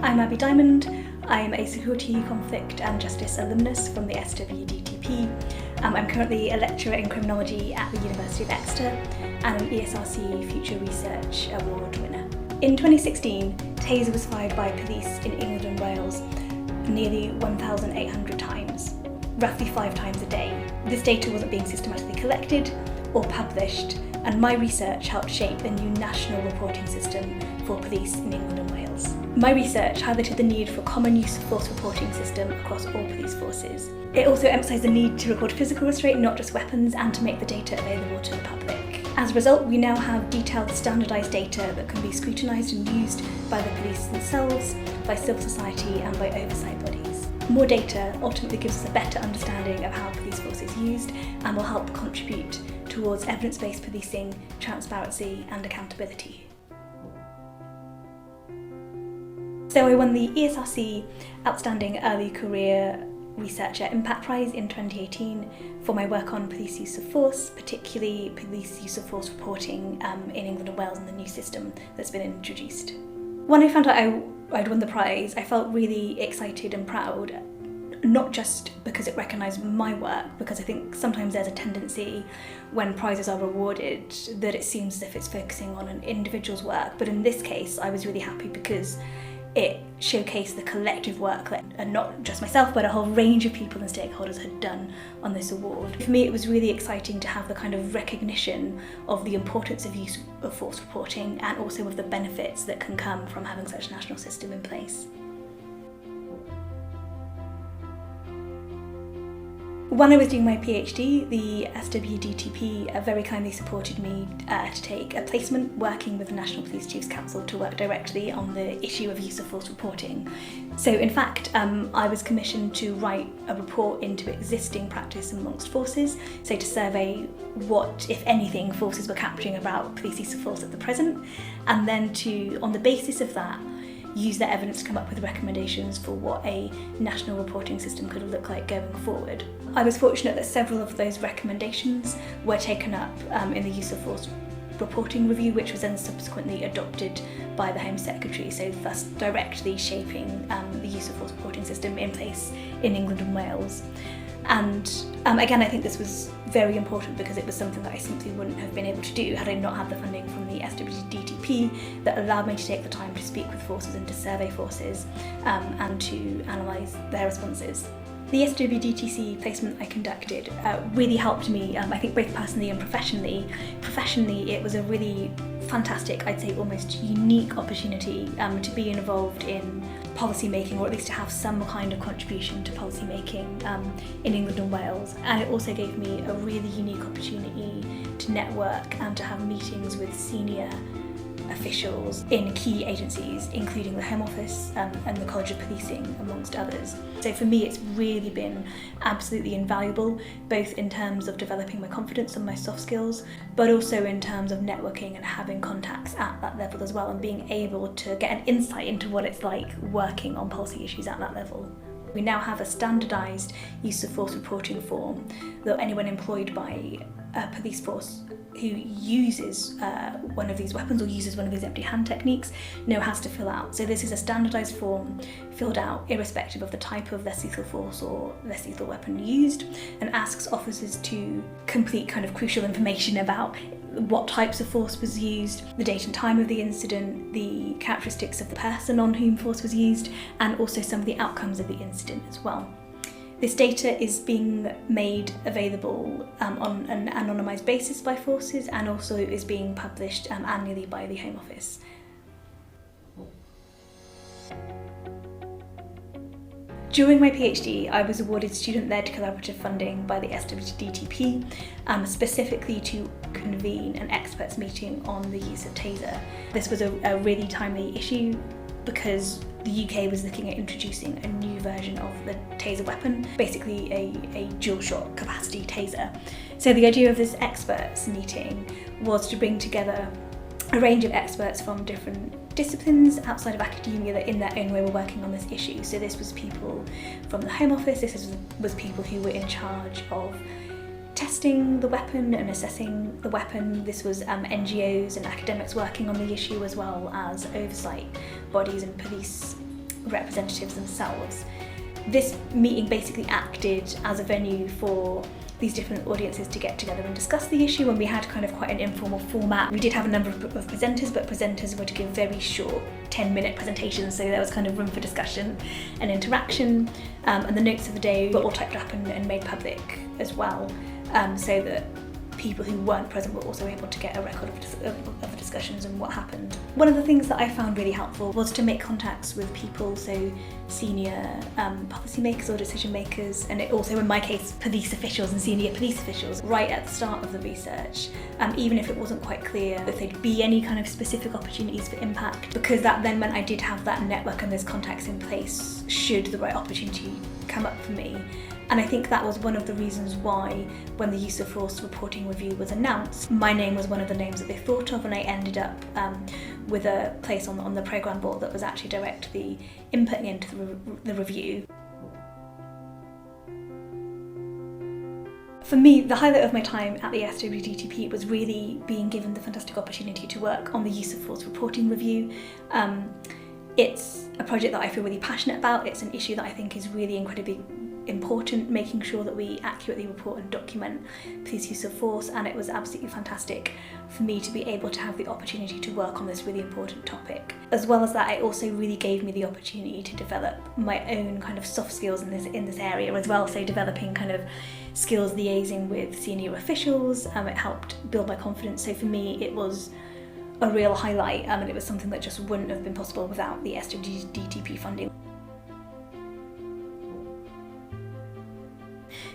I'm Abi Dymond. I'm a Sociology, Conflict and Justice alumnus from the SWDTP. I'm currently a lecturer in Criminology at the University of Exeter and an ESRC Future Research Award winner. In 2016, Taser was fired by police in England and Wales nearly 1,800 times, roughly 5 times a day. This data wasn't being systematically collected or published, and my research helped shape a new national reporting system for police in England and Wales. My research highlighted the need for a common use of force reporting system across all police forces. It also emphasised the need to record physical restraint, not just weapons, and to make the data available to the public. As a result, we now have detailed standardised data that can be scrutinised and used by the police themselves, by civil society and by oversight bodies. More data ultimately gives us a better understanding of how police force is used and will help contribute towards evidence-based policing, transparency and accountability. So I won the ESRC Outstanding Early Career Researcher Impact Prize in 2018 for my work on police use of force, particularly police use of force reporting in England and Wales and the new system that's been introduced. When I found out I'd won the prize, I felt really excited and proud, not just because it recognised my work, because I think sometimes there's a tendency when prizes are awarded that it seems as if it's focusing on an individual's work, but in this case I was really happy because it showcased the collective work that not just myself but a whole range of people and stakeholders had done on this award. For me it was really exciting to have the kind of recognition of the importance of use of force reporting and also of the benefits that can come from having such a national system in place. When I was doing my PhD, the SWDTP very kindly supported me to take a placement working with the National Police Chiefs Council to work directly on the issue of use of force reporting. So in fact, I was commissioned to write a report into existing practice amongst forces, so to survey what, if anything, forces were capturing about police use of force at the present, and then to, on the basis of that, use that evidence to come up with recommendations for what a national reporting system could look like going forward. I was fortunate that several of those recommendations were taken up in the use of force reporting review, which was then subsequently adopted by the Home Secretary, so thus directly shaping the use of force reporting system in place in England and Wales. And again, I think this was very important because it was something that I simply wouldn't have been able to do had I not had the funding from the SWDTP that allowed me to take the time to speak with forces and to survey forces and to analyse their responses. The SWDTC placement I conducted really helped me, I think both personally and professionally. Professionally, it was a really fantastic, I'd say almost unique opportunity to be involved in policy making, or at least to have some kind of contribution to policy making in England and Wales. And it also gave me a really unique opportunity to network and to have meetings with senior officials in key agencies, including the Home Office and the College of Policing, amongst others. So for me it's really been absolutely invaluable, both in terms of developing my confidence and my soft skills, but also in terms of networking and having contacts at that level as well, and being able to get an insight into what it's like working on policy issues at that level. We now have a standardised use of force reporting form that anyone employed by a police force who uses one of these weapons or uses one of these empty hand techniques now has to fill out. So this is a standardised form filled out irrespective of the type of less lethal force or less lethal weapon used, and asks officers to complete kind of crucial information about what types of force was used, the date and time of the incident, the characteristics of the person on whom force was used, and also some of the outcomes of the incident as well. This data is being made available on an anonymised basis by forces, and also is being published annually by the Home Office. During my PhD, I was awarded student-led collaborative funding by the SWDTP, specifically to convene an experts meeting on the use of Taser. This was a really timely issue because the UK was looking at introducing a new version of the Taser weapon, basically a dual shot capacity Taser. So the idea of this experts meeting was to bring together a range of experts from different disciplines outside of academia that in their own way were working on this issue. So this was people from the Home Office, this was people who were in charge of testing the weapon and assessing the weapon. This was NGOs and academics working on the issue, as well as oversight bodies and police representatives themselves. This meeting basically acted as a venue for these different audiences to get together and discuss the issue, and we had kind of quite an informal format. We did have a number of presenters, but presenters were to give very short 10-minute presentations, so there was kind of room for discussion and interaction, and the notes of the day were all typed up and made public as well, so that people who weren't present were also able to get a record of the discussions and what happened. One of the things that I found really helpful was to make contacts with people, so senior policymakers or decision makers, and it also in my case police officials and senior police officials right at the start of the research, even if it wasn't quite clear if there'd be any kind of specific opportunities for impact, because that then meant I did have that network and those contacts in place should the right opportunity come up for me. And I think that was one of the reasons why, when the use of force reporting review was announced, my name was one of the names that they thought of, and I ended up with a place on the programme board that was actually directly inputting into the review. For me, the highlight of my time at the SWDTP was really being given the fantastic opportunity to work on the use of force reporting review. It's a project that I feel really passionate about. It's an issue that I think is really incredibly important, making sure that we accurately report and document police use of force, and it was absolutely fantastic for me to be able to have the opportunity to work on this really important topic. As well as that, it also really gave me the opportunity to develop my own kind of soft skills in this area as well, so developing kind of skills liaising with senior officials. It helped build my confidence, so for me it was a real highlight, and it was something that just wouldn't have been possible without the SWDTP funding.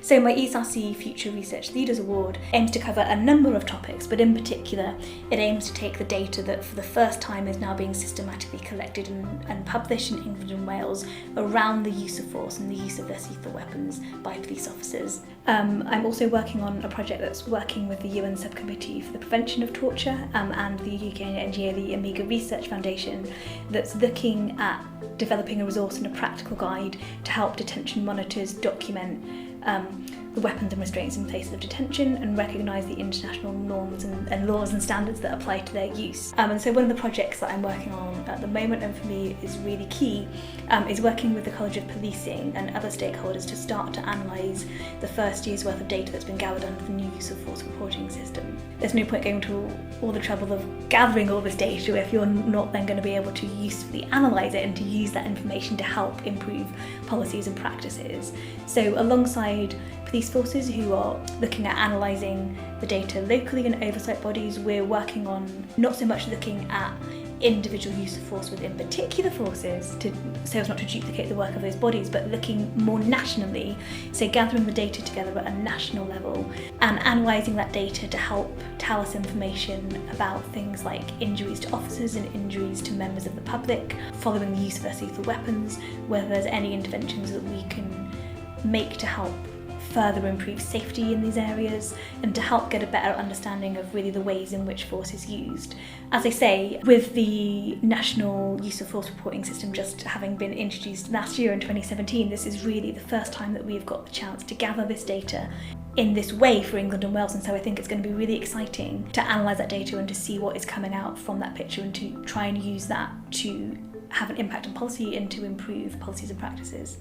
So my ESRC Future Research Leaders Award aims to cover a number of topics, but in particular it aims to take the data that for the first time is now being systematically collected and published in England and Wales around the use of force and the use of less lethal weapons by police officers. I'm also working on a project that's working with the UN Subcommittee for the Prevention of Torture and the UK NGO, the Amiga Research Foundation, that's looking at developing a resource and a practical guide to help detention monitors document the weapons and restraints in places of detention and recognise the international norms and laws and standards that apply to their use. And so one of the projects that I'm working on at the moment, and for me is really key, is working with the College of Policing and other stakeholders to start to analyse the first year's worth of data that's been gathered under the new use of force reporting system. There's no point going to all the trouble of gathering all this data if you're not then going to be able to usefully analyse it and to use that information to help improve policies and practices. So alongside police forces who are looking at analysing the data locally in oversight bodies, we're working on not so much looking at individual use of force within particular forces so as not to duplicate the work of those bodies, but looking more nationally, so gathering the data together at a national level and analysing that data to help tell us information about things like injuries to officers and injuries to members of the public following the use of less lethal weapons, whether there's any interventions that we can make to help further improve safety in these areas and to help get a better understanding of really the ways in which force is used. As I say, with the national use of force reporting system just having been introduced last year in 2017, this is really the first time that we've got the chance to gather this data in this way for England and Wales, and so I think it's going to be really exciting to analyse that data and to see what is coming out from that picture and to try and use that to have an impact on policy and to improve policies and practices.